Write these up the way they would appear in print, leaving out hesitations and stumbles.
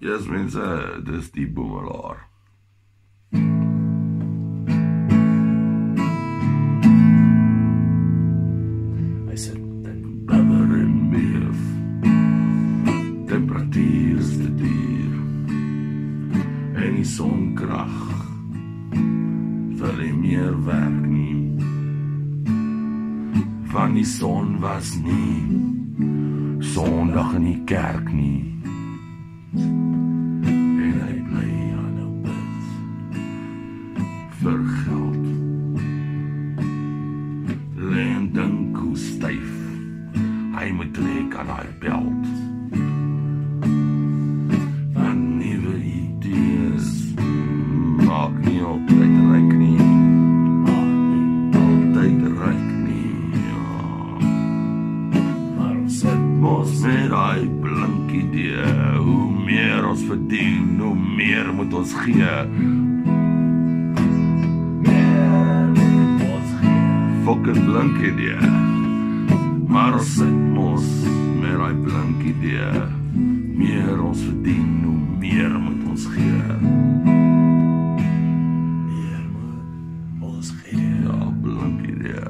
Yes mense, dis die boemelaar. Hy sit in Blubber en beef. Temperatuur is te duur. En die sonkrag vir die meer werk nie. Van die son was nie Sondag in die kerk nie. En hy bly aan 'n bid vir geld. Lê en dink hoe styf hy moet trek aan hy beld. Van nuwe idees maak nie altyd ryk nie. Altyd ryk nie, ja. Maar ons sit mos met hy blink idee. Hoe meer ons verdien, hoe meer moet ons gee. Fucking blink idee. Maar ons sit mos met hy blink idee. Meer ons verdien, hoe meer moet ons gee. Meer moet ons gee. Ja, blink idee.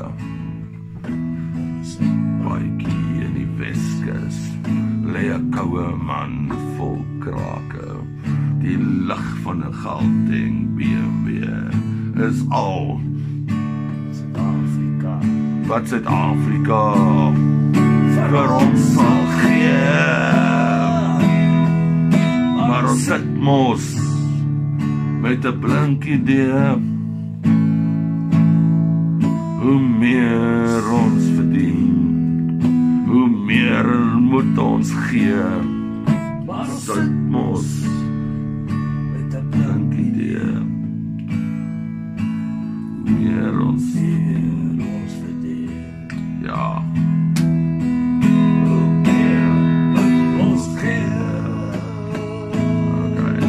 Baiekie in die Weskus lê 'n koue man vol krake. Die lig van 'n Gauteng BMW is al wat Suid-Afrika vir ons sal gee. Maar ons sit mos met 'n blink idee. Hoe meer ons verdien, hoe meer moet ons gee. Maar ons sit mos met 'n blink idee. Hoe meer ons ja. Hoe meer moet ons gee. Okay.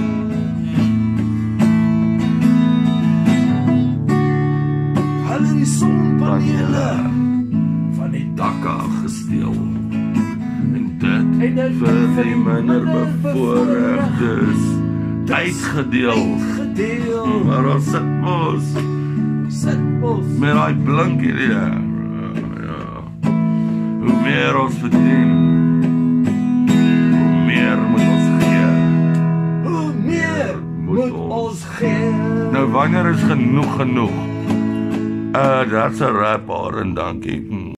Hulle die sonpanele van die dak af gesteel. En dit vir die minder bevoorregtes uitgedeel. Maar ons sit mos met hy blink idee. Hoe meer ons verdien, hoe meer moet ons gee. Hoe meer moet ons gee. Nou wanneer is genoeg genoeg? That's a rap, en dankie.